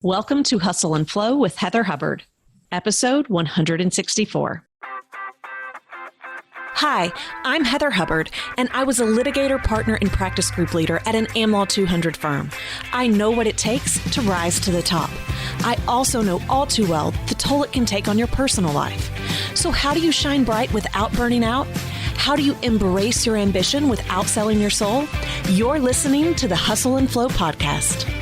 Welcome to Hustle and Flow with Heather Hubbard, episode 164. Hi, I'm Heather Hubbard, and I was a litigator, partner, and practice group leader at an AmLaw 200 firm. I know what it takes to rise to the top. I also know all too well the toll it can take on your personal life. So how do you shine bright without burning out? How do you embrace your ambition without selling your soul? You're listening to the Hustle and Flow podcast.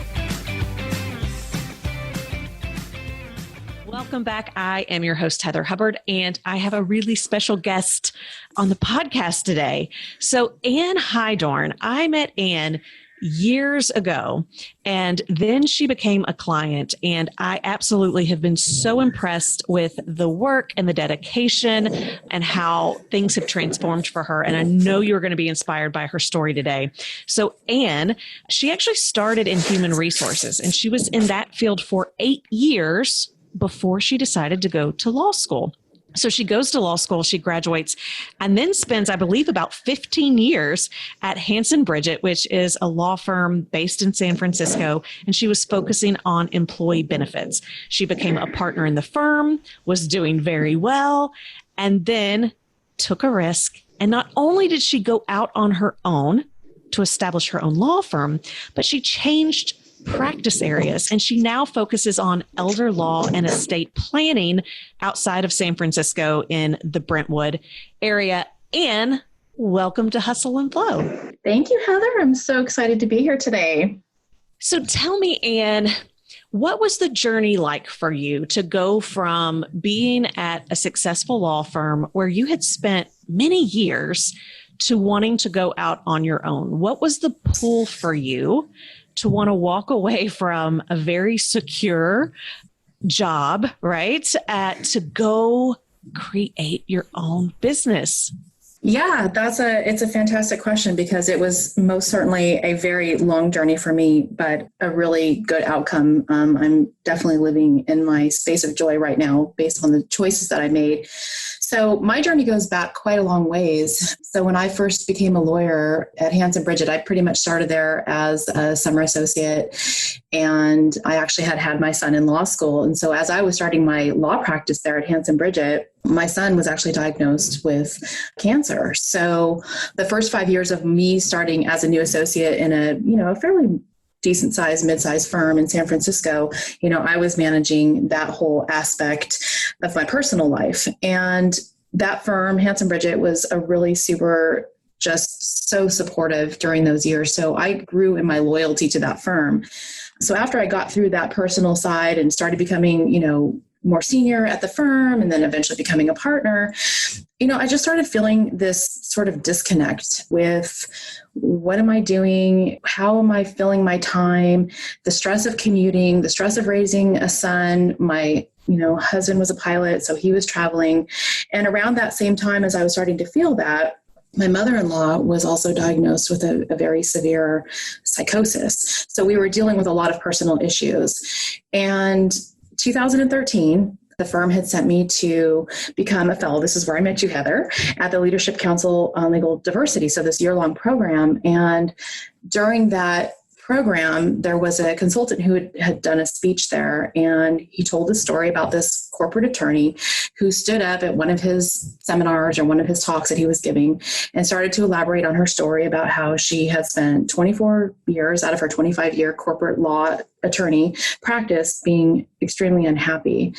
Welcome back. I am your host, Heather Hubbard, and I have a really special guest on the podcast today. So Ann Hydorn, I met Ann years ago, and then she became a client, and I absolutely have been so impressed with the work and the dedication and how things have transformed for her. And I know you're going to be inspired by her story today. So Ann, she actually started in human resources, and she was in that field for 8 years before she decided to go to law school. So she goes to law school, she graduates, and then spends, I believe, about 15 years at Hanson Bridget, which is a law firm based in San Francisco, and she was focusing on employee benefits. She became a partner in the firm, was doing very well, and then took a risk. And not only did she go out on her own to establish her own law firm, but she changed practice areas, and she now focuses on elder law and estate planning outside of San Francisco in the Brentwood area. Ann, welcome to Hustle and Flow. Thank you, Heather. I'm so excited to be here today. So tell me, Ann, what was the journey like for you to go from being at a successful law firm where you had spent many years to wanting to go out on your own? What was the pull for you to want to walk away from a very secure job, right? To go create your own business? Yeah, it's a fantastic question because it was most certainly a very long journey for me, but a really good outcome. I'm definitely living in my space of joy right now based on the choices that I made. So my journey goes back quite a long ways. So when I first became a lawyer at Hanson Bridget, I pretty much started there as a summer associate, and I actually had my son in law school. And so as I was starting my law practice there at Hanson Bridget, my son was actually diagnosed with cancer. So the first 5 years of me starting as a new associate in a fairly decent sized, mid-sized firm in San Francisco, I was managing that whole aspect of my personal life. And that firm, Hanson Bridget, was a really super, just so supportive during those years. So I grew in my loyalty to that firm. So after I got through that personal side and started becoming, more senior at the firm and then eventually becoming a partner, I just started feeling this sort of disconnect with what am I doing? How am I filling my time? The stress of commuting, the stress of raising a son. My, husband was a pilot, so he was traveling. And around that same time as I was starting to feel that, my mother-in-law was also diagnosed with a very severe psychosis. So we were dealing with a lot of personal issues. And 2013, the firm had sent me to become a fellow. This is where I met you, Heather, at the Leadership Council on Legal Diversity. So this year-long program. And during that program, there was a consultant who had done a speech there, and he told a story about this corporate attorney who stood up at one of his seminars or one of his talks that he was giving and started to elaborate on her story about how she had spent 24 years out of her 25-year corporate law attorney practice being extremely unhappy.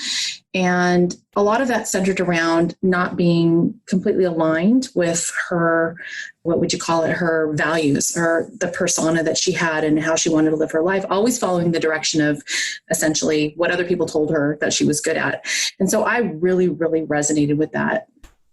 And a lot of that centered around not being completely aligned with her, what would you call it, her values or the persona that she had and how she wanted to live her life, always following the direction of essentially what other people told her that she was good at. And so I really, really resonated with that.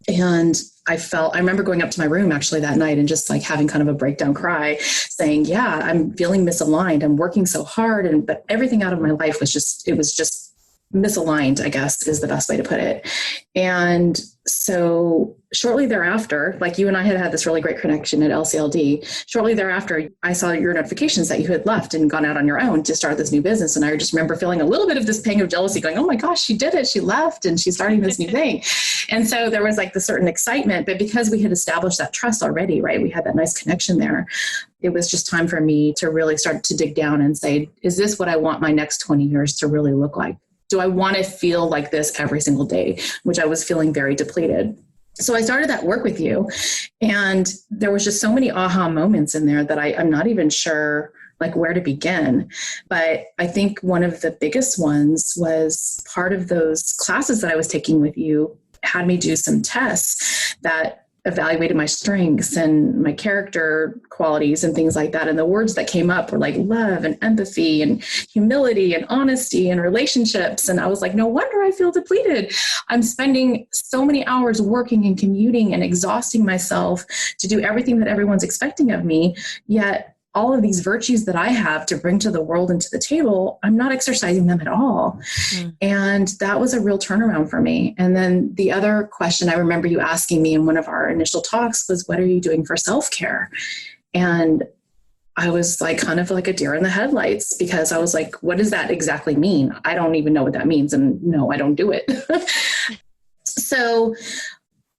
And I remember going up to my room actually that night and just like having kind of a breakdown cry saying, yeah, I'm feeling misaligned. I'm working so hard. But everything out of my life was just misaligned, I guess is the best way to put it. And so shortly thereafter, like you and I had this really great connection at LCLD. Shortly thereafter, I saw your notifications that you had left and gone out on your own to start this new business. And I just remember feeling a little bit of this pang of jealousy going, oh my gosh, she did it. She left and she's starting this new thing. And so there was like this certain excitement, but because we had established that trust already, right? We had that nice connection there. It was just time for me to really start to dig down and say, is this what I want my next 20 years to really look like? Do I want to feel like this every single day, which I was feeling very depleted. So I started that work with you, and there was just so many aha moments in there that I'm not even sure like where to begin. But I think one of the biggest ones was part of those classes that I was taking with you had me do some tests that evaluated my strengths and my character qualities and things like that. And the words that came up were like love and empathy and humility and honesty and relationships. And I was like, no wonder I feel depleted. I'm spending so many hours working and commuting and exhausting myself to do everything that everyone's expecting of me. Yet all of these virtues that I have to bring to the world and to the table, I'm not exercising them at all. And that was a real turnaround for me. And then the other question I remember you asking me in one of our initial talks was, what are you doing for self-care? And I was like kind of like a deer in the headlights, because I was like, what does that exactly mean? I don't even know what that means. And no, I don't do it. So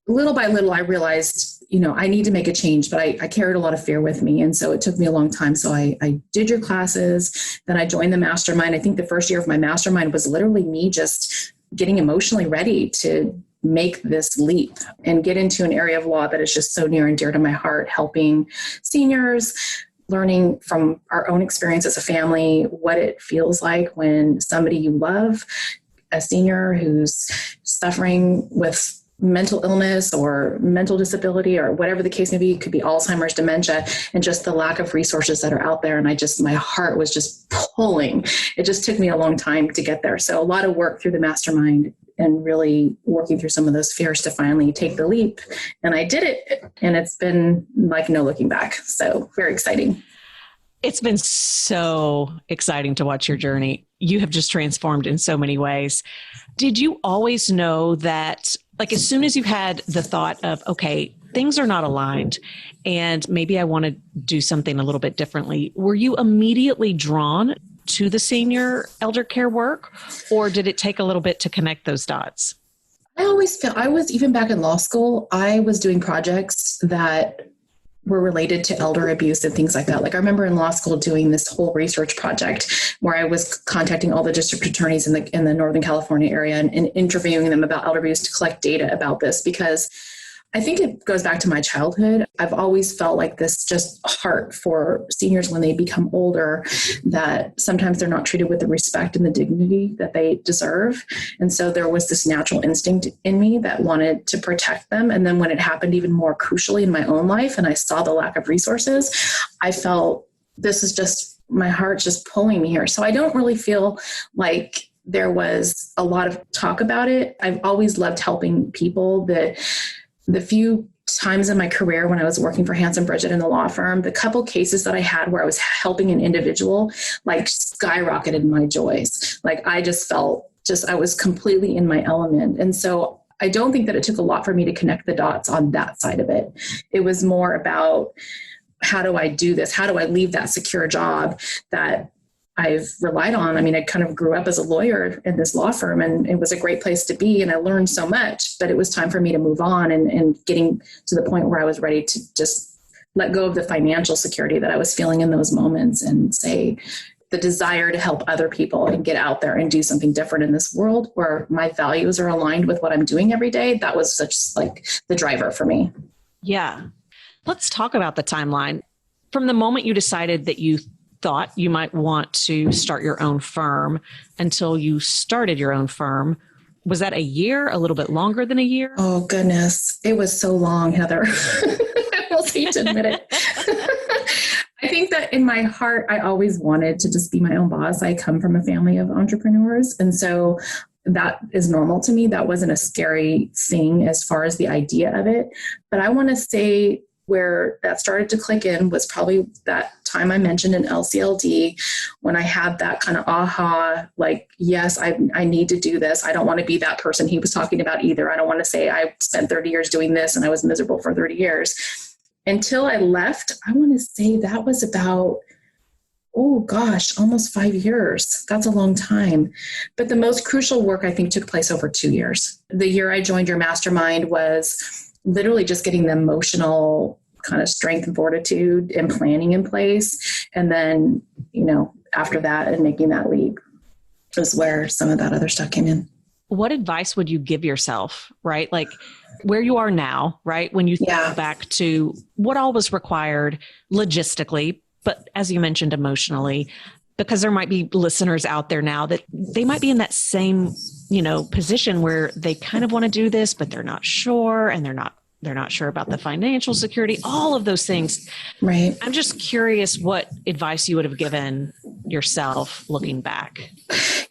little by little, I realized, I need to make a change, but I carried a lot of fear with me. And so it took me a long time. So I did your classes, then I joined the Mastermind. I think the first year of my Mastermind was literally me just getting emotionally ready to make this leap and get into an area of law that is just so near and dear to my heart, helping seniors, learning from our own experience as a family, what it feels like when somebody you love, a senior who's suffering with mental illness or mental disability or whatever the case may be, it could be Alzheimer's, dementia, and just the lack of resources that are out there. And my heart was just pulling. It just took me a long time to get there. So a lot of work through the Mastermind and really working through some of those fears to finally take the leap. And I did it. And it's been like no looking back. So very exciting. It's been so exciting to watch your journey. You have just transformed in so many ways. Did you always know that, like, as soon as you had the thought of, okay, things are not aligned and maybe I want to do something a little bit differently, were you immediately drawn to the senior elder care work, or did it take a little bit to connect those dots? I always felt, I was, even back in law school, I was doing projects that were related to elder abuse and things like that. Like I remember in law school doing this whole research project where I was contacting all the district attorneys in the Northern California area and interviewing them about elder abuse to collect data about this, because I think it goes back to my childhood. I've always felt like this just heart for seniors when they become older, that sometimes they're not treated with the respect and the dignity that they deserve. And so there was this natural instinct in me that wanted to protect them. And then when it happened even more crucially in my own life, and I saw the lack of resources, I felt this is just, my heart's just pulling me here. So I don't really feel like there was a lot of talk about it. I've always loved helping people. The few times in my career when I was working for Hanson Bridget in the law firm, the couple cases that I had where I was helping an individual, like skyrocketed my joys. Like I just felt I was completely in my element. And so I don't think that it took a lot for me to connect the dots on that side of it. It was more about, how do I do this? How do I leave that secure job that I've relied on? I mean, I kind of grew up as a lawyer in this law firm, and it was a great place to be, and I learned so much, but it was time for me to move on and getting to the point where I was ready to just let go of the financial security that I was feeling in those moments and say the desire to help other people and get out there and do something different in this world where my values are aligned with what I'm doing every day. That was such like the driver for me. Yeah. Let's talk about the timeline. From the moment you decided that you thought you might want to start your own firm until you started your own firm, was that a year, a little bit longer than a year? Oh, goodness. It was so long, Heather. I almost hate to admit it. I think that in my heart, I always wanted to just be my own boss. I come from a family of entrepreneurs. And so that is normal to me. That wasn't a scary thing as far as the idea of it. But I want to say where that started to click in was probably that time I mentioned in LCLD, when I had that kind of aha, like, yes, I need to do this. I don't want to be that person he was talking about either. I don't want to say I spent 30 years doing this and I was miserable for 30 years. Until I left, I want to say that was about, oh gosh, almost 5 years. That's a long time. But the most crucial work, I think, took place over 2 years. The year I joined your mastermind was literally just getting the emotional kind of strength and fortitude and planning in place. And then, after that and making that leap was where some of that other stuff came in. What advice would you give yourself, right? Like where you are now, right? When you think back to what all was required logistically, but as you mentioned, emotionally, because there might be listeners out there now that they might be in that same, position where they kind of want to do this, but they're not sure, and they're not sure about the financial security, all of those things. Right. I'm just curious what advice you would have given yourself looking back.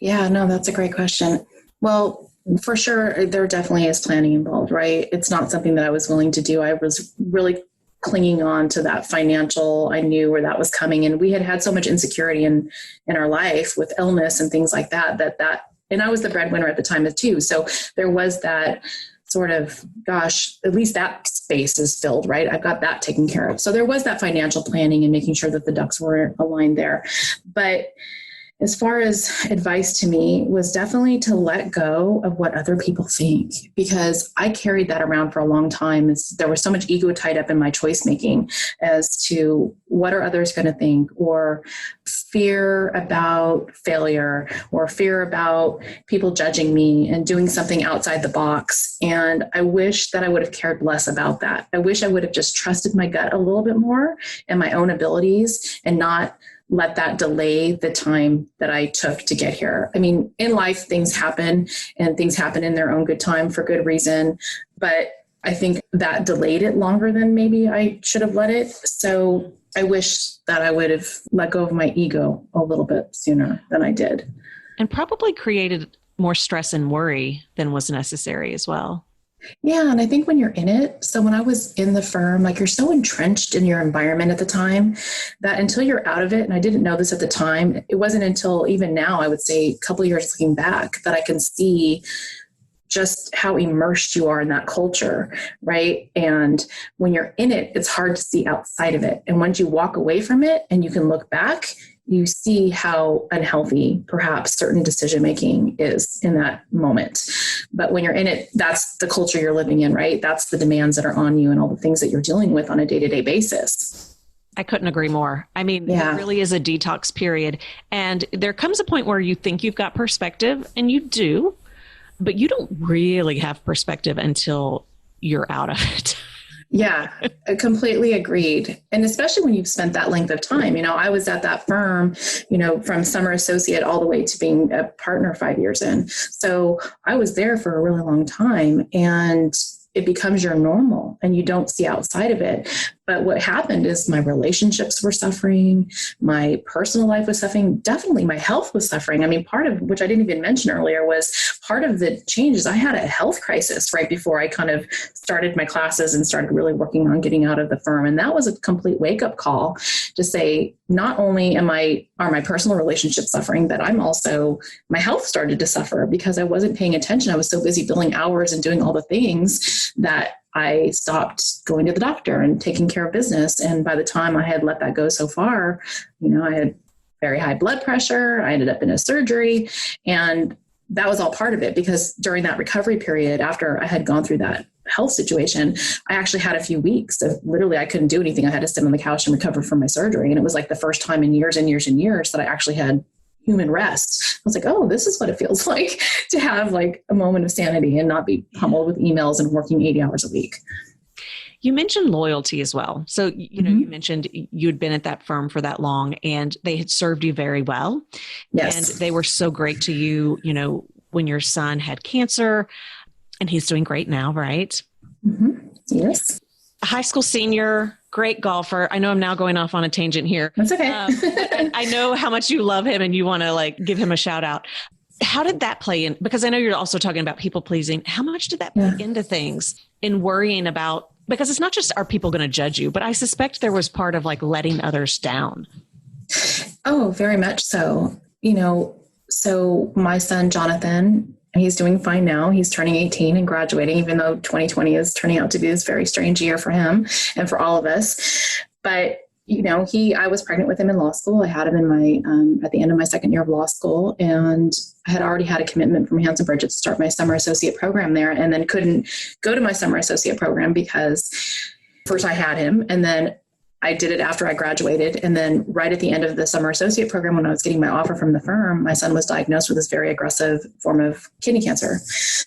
Yeah, no, that's a great question. Well, for sure, there definitely is planning involved, right? It's not something that I was willing to do. I was really clinging on to that financial. I knew where that was coming. And we had so much insecurity in our life with illness and things like that, and I was the breadwinner at the time too. So there was that sort of, gosh, at least that space is filled, right? I've got that taken care of. So there was that financial planning and making sure that the ducks were aligned there. But as far as advice to me was definitely to let go of what other people think, because I carried that around for a long time. There was so much ego tied up in my choice making as to what are others going to think, or fear about failure, or fear about people judging me and doing something outside the box. And I wish that I would have cared less about that. I wish I would have just trusted my gut a little bit more and my own abilities, and not let that delay the time that I took to get here. I mean, in life, things happen, and things happen in their own good time for good reason. But I think that delayed it longer than maybe I should have let it. So I wish that I would have let go of my ego a little bit sooner than I did. And probably created more stress and worry than was necessary as well. Yeah. And I think when you're in it, so when I was in the firm, like, you're so entrenched in your environment at the time that until you're out of it, and I didn't know this at the time, it wasn't until even now, I would say a couple of years looking back, that I can see just how immersed you are in that culture, right? And when you're in it, it's hard to see outside of it. And once you walk away from it and you can look back, you see how unhealthy perhaps certain decision-making is in that moment. But when you're in it, that's the culture you're living in, right? That's the demands that are on you and all the things that you're dealing with on a day-to-day basis. I couldn't agree more. I mean, It really is a detox period. And there comes a point where you think you've got perspective, and you do, but you don't really have perspective until you're out of it. Yeah, I completely agreed. And especially when you've spent that length of time. I was at that firm, from summer associate all the way to being a partner 5 years in. So I was there for a really long time, and it becomes your normal and you don't see outside of it. But what happened is my relationships were suffering. My personal life was suffering. Definitely my health was suffering. I mean, part of which I didn't even mention earlier was part of the changes. I had a health crisis right before I kind of started my classes and started really working on getting out of the firm. And that was a complete wake-up call to say, not only are my personal relationships suffering, but my health started to suffer because I wasn't paying attention. I was so busy billing hours and doing all the things that I stopped going to the doctor and taking care of business. And by the time I had let that go so far, I had very high blood pressure. I ended up in a surgery, and that was all part of it, because during that recovery period, after I had gone through that health situation, I actually had a few weeks of literally, I couldn't do anything. I had to sit on the couch and recover from my surgery. And it was like the first time in years and years and years that I actually had human rest. I was like, oh, this is what it feels like to have like a moment of sanity and not be pummeled with emails and working 80 hours a week. You mentioned loyalty as well. So, you mentioned you'd been at that firm for that long and they had served you very well. Yes. And they were so great to you, when your son had cancer, and he's doing great now, right? Mm-hmm. Yes. A high school senior, great golfer. I know I'm now going off on a tangent here. That's okay. I know how much you love him and you want to give him a shout out. How did that play in? Because I know you're also talking about people pleasing. How much did that play into things in worrying about Because it's not just, are people going to judge you, but I suspect there was part of like letting others down. Oh, very much so. So my son, Jonathan, he's doing fine now. He's turning 18 and graduating, even though 2020 is turning out to be this very strange year for him and for all of us. But I was pregnant with him in law school. I had him in my, at the end of my second year of law school, and I had already had a commitment from Hanson Bridget to start my summer associate program there, and then couldn't go to my summer associate program because first I had him, and then I did it after I graduated. And then right at the end of the summer associate program, when I was getting my offer from the firm, my son was diagnosed with this very aggressive form of kidney cancer.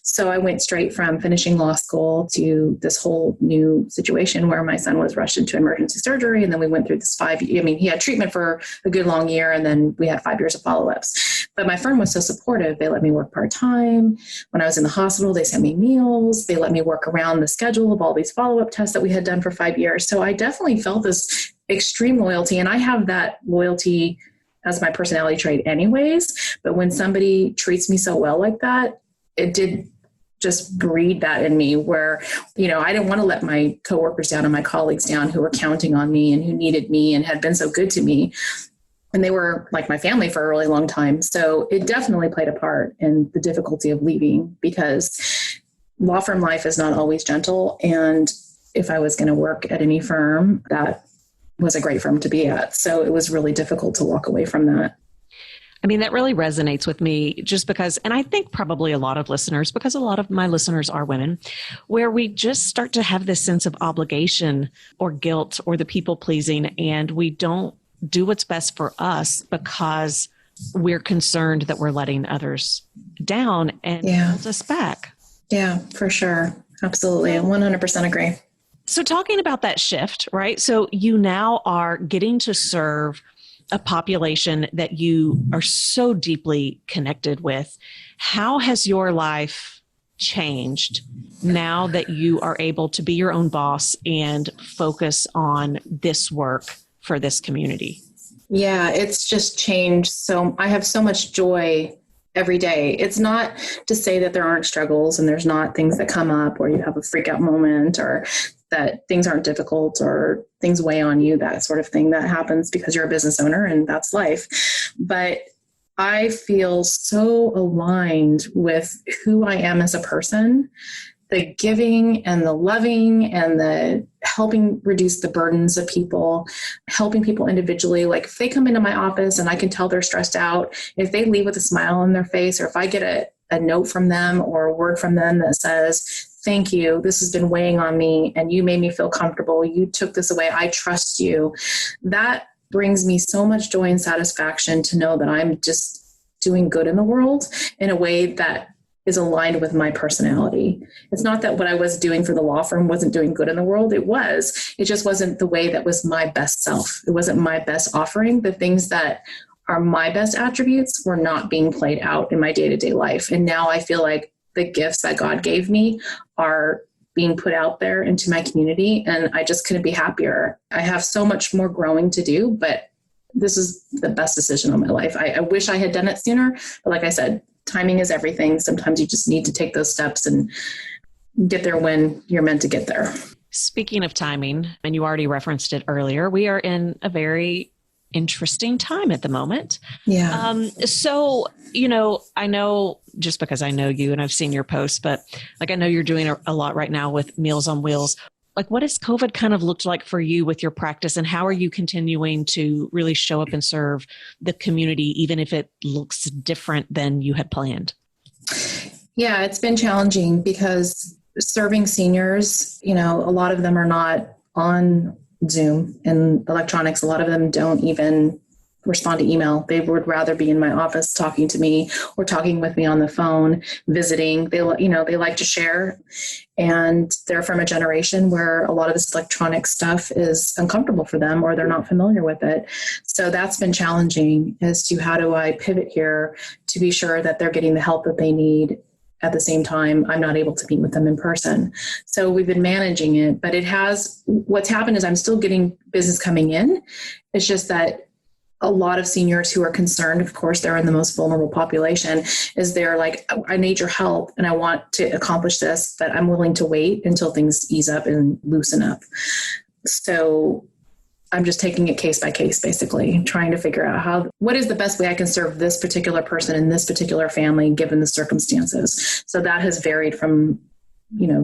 So I went straight from finishing law school to this whole new situation where my son was rushed into emergency surgery. And then we went through this he had treatment for a good long year, and then we had 5 years of follow-ups. But my firm was so supportive. They let me work part-time. When I was in the hospital, they sent me meals. They let me work around the schedule of all these follow-up tests that we had done for 5 years. So I definitely felt this extreme loyalty. And I have that loyalty as my personality trait anyways. But when somebody treats me so well like that, it did just breed that in me where, I didn't want to let my coworkers down and my colleagues down who were counting on me and who needed me and had been so good to me. And they were like my family for a really long time. So it definitely played a part in the difficulty of leaving, because law firm life is not always gentle. And if I was going to work at any firm, that was a great firm to be at. So it was really difficult to walk away from that. I mean, that really resonates with me just because, and I think probably a lot of listeners, because a lot of my listeners are women, where we just start to have this sense of obligation or guilt or the people pleasing, and we don't do what's best for us because we're concerned that we're letting others down, and it holds us back. Yeah, for sure. Absolutely. 100% agree. So talking about that shift, right? So you now are getting to serve a population that you are so deeply connected with. How has your life changed now that you are able to be your own boss and focus on this work for this community? Yeah, it's just changed. So I have so much joy every day. It's not to say that there aren't struggles and there's not things that come up or you have a freak out moment or that things aren't difficult or things weigh on you, that sort of thing. That happens because you're a business owner and that's life. But I feel so aligned with who I am as a person, the giving and the loving and the helping reduce the burdens of people, helping people individually. Like if they come into my office and I can tell they're stressed out, if they leave with a smile on their face, or if I get a note from them or a word from them that says, thank you, this has been weighing on me and you made me feel comfortable, you took this away, I trust you. That brings me so much joy and satisfaction to know that I'm just doing good in the world in a way that is aligned with my personality. It's not that what I was doing for the law firm wasn't doing good in the world. It was. It just wasn't the way that was my best self. It wasn't my best offering. The things that are my best attributes were not being played out in my day-to-day life. And now I feel like the gifts that God gave me are being put out there into my community. And I just couldn't be happier. I have so much more growing to do, but this is the best decision of my life. I wish I had done it sooner. But like I said, timing is everything. Sometimes you just need to take those steps and get there when you're meant to get there. Speaking of timing, and you already referenced it earlier, we are in a very interesting time at the moment. Yeah. So, I know just because I know you and I've seen your posts, but like, I know you're doing a lot right now with Meals on Wheels. Like, what has COVID kind of looked like for you with your practice, and how are you continuing to really show up and serve the community, even if it looks different than you had planned? Yeah, it's been challenging because serving seniors, a lot of them are not on Zoom and electronics. A lot of them don't even respond to email. They would rather be in my office talking to me or talking with me on the phone, visiting. They like to share, and they're from a generation where a lot of this electronic stuff is uncomfortable for them or they're not familiar with it. So that's been challenging as to how do I pivot here to be sure that they're getting the help that they need. At the same time, I'm not able to meet with them in person. So we've been managing it, but what's happened is I'm still getting business coming in. It's just that a lot of seniors who are concerned, of course, they're in the most vulnerable population, is they're like, I need your help and I want to accomplish this, but I'm willing to wait until things ease up and loosen up. So I'm just taking it case by case, basically trying to figure out what is the best way I can serve this particular person in this particular family, given the circumstances. So that has varied from,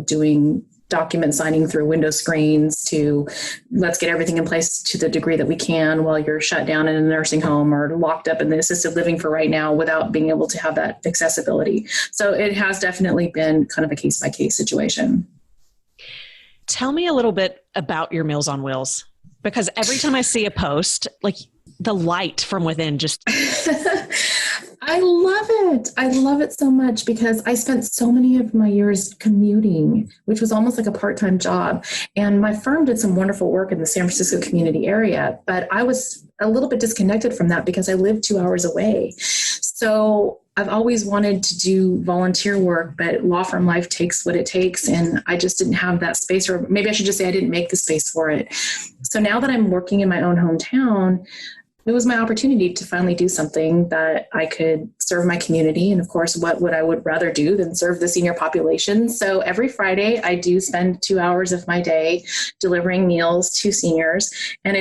doing document signing through window screens to let's get everything in place to the degree that we can while you're shut down in a nursing home or locked up in the assisted living for right now without being able to have that accessibility. So it has definitely been kind of a case by case situation. Tell me a little bit about your Meals on Wheels, because every time I see a post, like the light from within just... I love it. I love it so much because I spent so many of my years commuting, which was almost like a part-time job. And my firm did some wonderful work in the San Francisco community area, but I was a little bit disconnected from that because I lived 2 hours away. So I've always wanted to do volunteer work, but law firm life takes what it takes. And I just didn't have that space, or maybe I should just say I didn't make the space for it. So now that I'm working in my own hometown, it was my opportunity to finally do something that I could serve my community. And of course, what would I would rather do than serve the senior population? So every Friday, I do spend 2 hours of my day delivering meals to seniors. And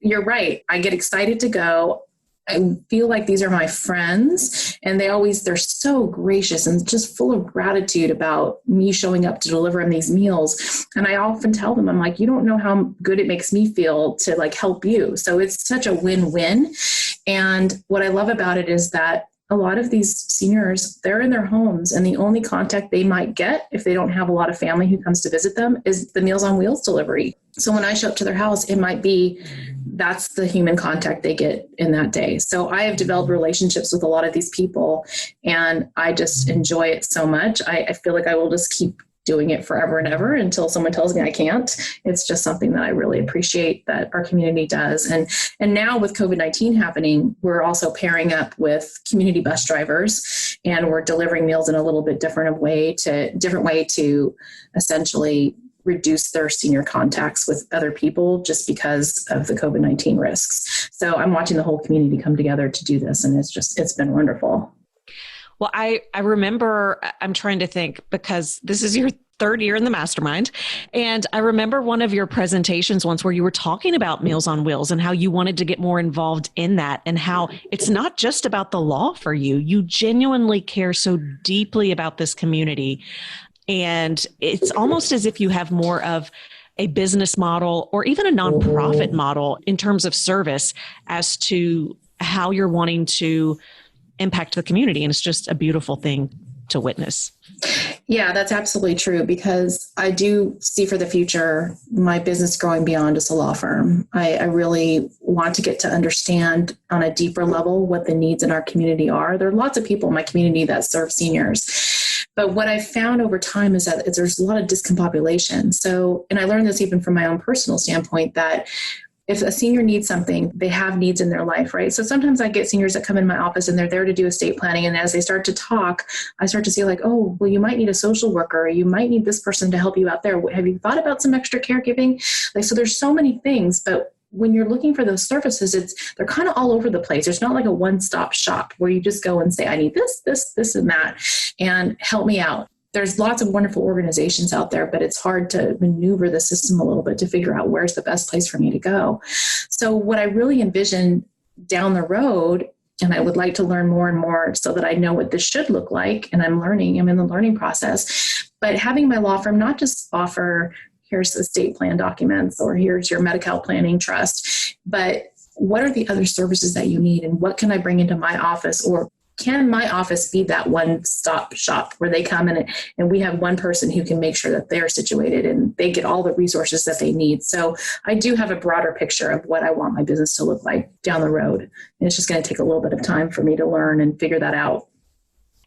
you're right, I get excited to go. I feel like these are my friends, and they're so gracious and just full of gratitude about me showing up to deliver them these meals. And I often tell them, I'm like, you don't know how good it makes me feel to like help you. So it's such a win-win. And what I love about it is that a lot of these seniors, they're in their homes, and the only contact they might get if they don't have a lot of family who comes to visit them is the Meals on Wheels delivery. So when I show up to their house, it might be that's the human contact they get in that day. So I have developed relationships with a lot of these people, and I just enjoy it so much. I feel like I will just keep doing it forever and ever until someone tells me I can't. It's just something that I really appreciate that our community does. And now with COVID-19 happening, we're also pairing up with community bus drivers, and we're delivering meals in a little bit different way to essentially reduce their senior contacts with other people just because of the COVID-19 risks. So I'm watching the whole community come together to do this, and it's been wonderful. Well, I remember, I'm trying to think, because this is your third year in the Mastermind. And I remember one of your presentations once where you were talking about Meals on Wheels and how you wanted to get more involved in that, and how it's not just about the law for you. You genuinely care so deeply about this community. And it's almost as if you have more of a business model or even a nonprofit model in terms of service as to how you're wanting to impact the community. And it's just a beautiful thing to witness. Yeah, that's absolutely true, because I do see for the future my business growing beyond just a law firm. I really want to get to understand on a deeper level what the needs in our community are. There are lots of people in my community that serve seniors. But what I've found over time is that there's a lot of discombobulation. So, and I learned this even from my own personal standpoint, that if a senior needs something, they have needs in their life, right? So sometimes I get seniors that come in my office and they're there to do estate planning. And as they start to talk, I start to see like, oh, well, you might need a social worker, or you might need this person to help you out there. Have you thought about some extra caregiving? Like, so there's so many things, but when you're looking for those services, they're kind of all over the place. There's not like a one-stop shop where you just go and say, I need this, and that, and help me out. There's lots of wonderful organizations out there, but it's hard to maneuver the system a little bit to figure out where's the best place for me to go. So what I really envision down the road, and I would like to learn more and more so that I know what this should look like, and I'm in the learning process, but having my law firm not just offer, here's the estate plan documents, or here's your Medi-Cal planning trust, but what are the other services that you need, and what can I bring into my office, or can my office be that one-stop shop where they come in and we have one person who can make sure that they're situated and they get all the resources that they need? So I do have a broader picture of what I want my business to look like down the road. And it's just going to take a little bit of time for me to learn and figure that out.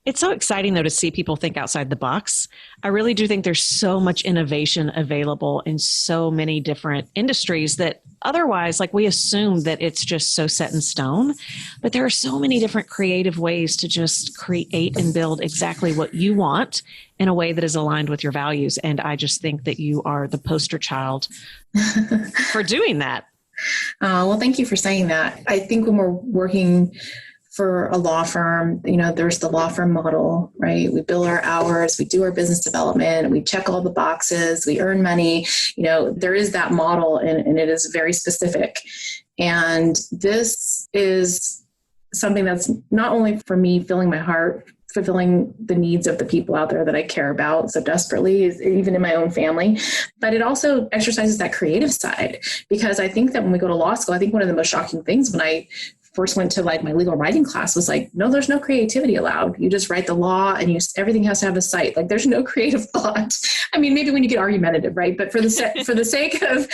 It's so exciting, though, to see people think outside the box. I really do think there's so much innovation available in so many different industries that otherwise, like, we assume that it's just so set in stone. But there are so many different creative ways to just create and build exactly what you want in a way that is aligned with your values. And I just think that you are the poster child for doing that. Well, thank you for saying that. I think when we're working for a law firm, there's the law firm model, right? We bill our hours, we do our business development, we check all the boxes, we earn money. There is that model, and it is very specific. And this is something that's not only for me filling my heart, fulfilling the needs of the people out there that I care about so desperately, even in my own family, but it also exercises that creative side. Because I think that when we go to law school, I think one of the most shocking things when I first went to my legal writing class was no, there's no creativity allowed. You just write the law and everything has to have a site. There's no creative thought. I mean, maybe when you get argumentative, right? But for the sake of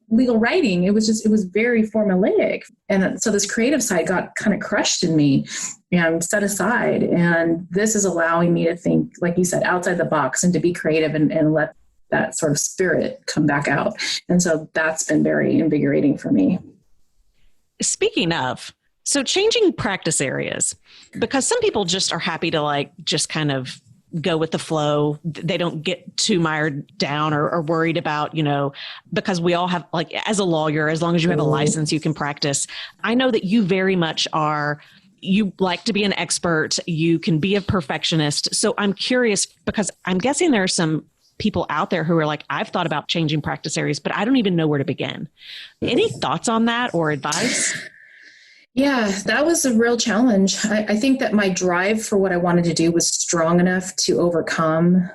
legal writing, it was very formulaic. And so this creative side got kind of crushed in me and set aside. And this is allowing me to think, like you said, outside the box and to be creative and let that sort of spirit come back out. And so that's been very invigorating for me. Speaking of, so changing practice areas, because some people just are happy to just kind of go with the flow. They don't get too mired down or worried about, because we all have, as a lawyer, as long as you have a license, you can practice. I know that you very much you like to be an expert. You can be a perfectionist. So I'm curious, because I'm guessing there are some people out there who are I've thought about changing practice areas, but I don't even know where to begin. Any thoughts on that or advice? Yeah, that was a real challenge. I think that my drive for what I wanted to do was strong enough to overcome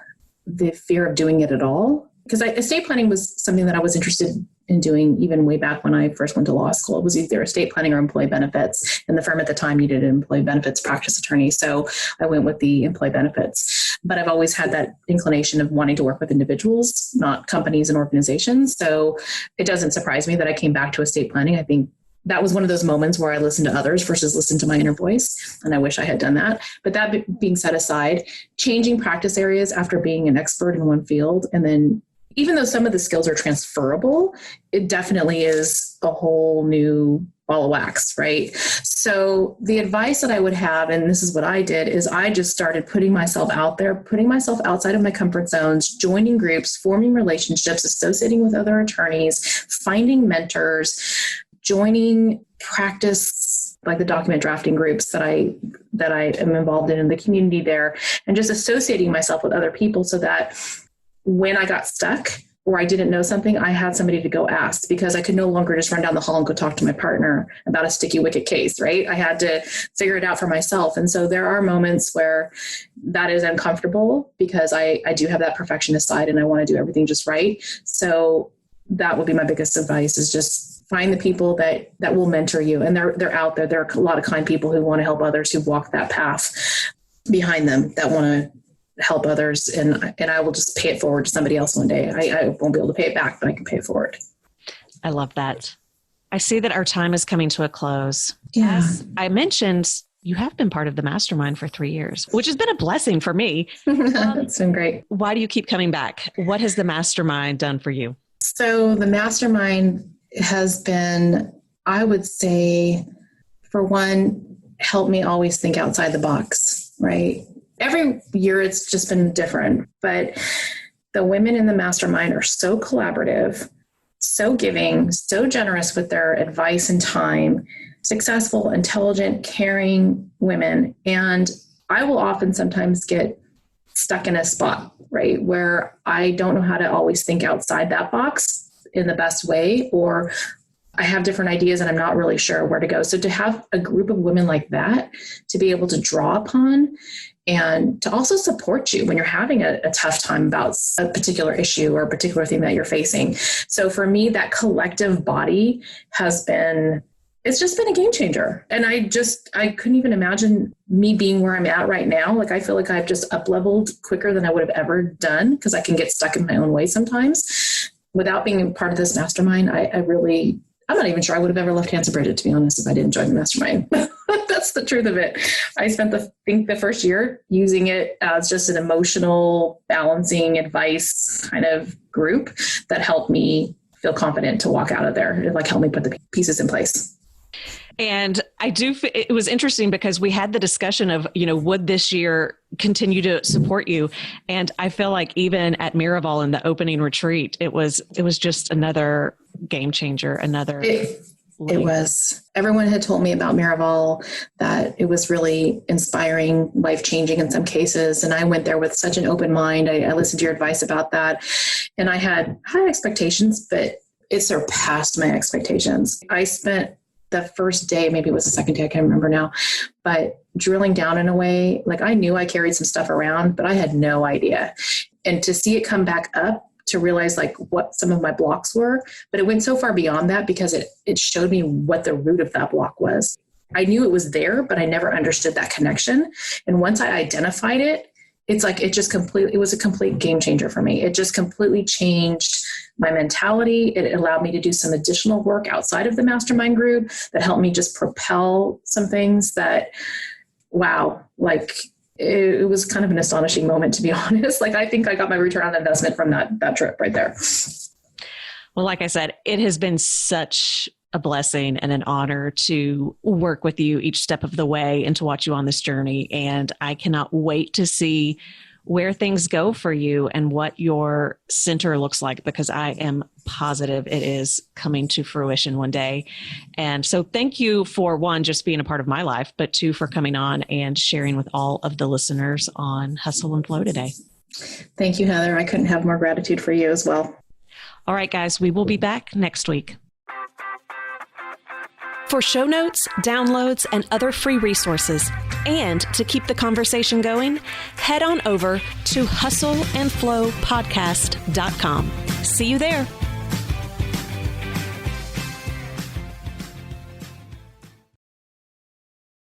the fear of doing it at all. Because estate planning was something that I was interested in doing even way back when I first went to law school. It was either estate planning or employee benefits. And the firm at the time needed an employee benefits practice attorney. So I went with the employee benefits. But I've always had that inclination of wanting to work with individuals, not companies and organizations. So it doesn't surprise me that I came back to estate planning. I think that was one of those moments where I listened to others versus listened to my inner voice. And I wish I had done that. But that being set aside, changing practice areas after being an expert in one field, and then even though some of the skills are transferable, it definitely is a whole new ball of wax, right? So the advice that I would have, and this is what I did, is I just started putting myself out there, putting myself outside of my comfort zones, joining groups, forming relationships, associating with other attorneys, finding mentors, joining practice, like the document drafting groups that I am involved in the community there, and just associating myself with other people so that when I got stuck or I didn't know something, I had somebody to go ask, because I could no longer just run down the hall and go talk to my partner about a sticky wicket case, right? I had to figure it out for myself. And so there are moments where that is uncomfortable because I do have that perfectionist side and I want to do everything just right. So that would be my biggest advice, is just find the people that will mentor you. And they're out there. There are a lot of kind people who want to help others, who walk that path behind them, that want to help others. And I will just pay it forward to somebody else one day. I won't be able to pay it back, but I can pay it forward. I love that. I see that our time is coming to a close. Yeah. As I mentioned, you have been part of the Mastermind for 3 years, which has been a blessing for me. That's been great. Why do you keep coming back? What has the Mastermind done for you? So the Mastermind has been, I would say, for one, helped me always think outside the box, right? Every year it's just been different, but the women in the Mastermind are so collaborative, so giving, so generous with their advice and time, successful, intelligent, caring women. And I will often sometimes get stuck in a spot, right, where I don't know how to always think outside that box in the best way, or I have different ideas and I'm not really sure where to go. So to have a group of women like that to be able to draw upon and to also support you when you're having a tough time about a particular issue or a particular thing that you're facing. So for me, that collective body it's just been a game changer. And I couldn't even imagine me being where I'm at right now. I feel like I've just up-leveled quicker than I would have ever done, because I can get stuck in my own way sometimes. Without being part of this Mastermind, I'm not even sure I would have ever left Hands of Bridget, to be honest, if I didn't join the Mastermind. That's the truth of it. I spent the first year using it as just an emotional balancing advice kind of group that helped me feel confident to walk out of there. It helped me put the pieces in place. And it was interesting because we had the discussion of, would this year continue to support you? And I feel like even at Maraball in the opening retreat, it was just another game changer, another. It was. Everyone had told me about Maraball, that it was really inspiring, life-changing in some cases. And I went there with such an open mind. I listened to your advice about that. And I had high expectations, but it surpassed my expectations. I spent the first day, maybe it was the second day, I can't remember now, but drilling down in a way, like I knew I carried some stuff around, but I had no idea. And to see it come back up, to realize like what some of my blocks were, but it went so far beyond that because it showed me what the root of that block was. I knew it was there, but I never understood that connection. And once I identified it, it's like, it was a complete game changer for me. It just completely changed my mentality. It allowed me to do some additional work outside of the mastermind group that helped me just propel some things that, wow, like it was kind of an astonishing moment, to be honest. Like, I think I got my return on investment from that trip right there. Well, like I said, it has been such a blessing and an honor to work with you each step of the way and to watch you on this journey. And I cannot wait to see where things go for you and what your center looks like, because I am positive it is coming to fruition one day. And so thank you for, one, just being a part of my life, but two, for coming on and sharing with all of the listeners on Hustle and Flow today. Thank you, Heather. I couldn't have more gratitude for you as well. All right, guys, we will be back next week. For show notes, downloads, and other free resources, and to keep the conversation going, head on over to hustleandflowpodcast.com. See you there.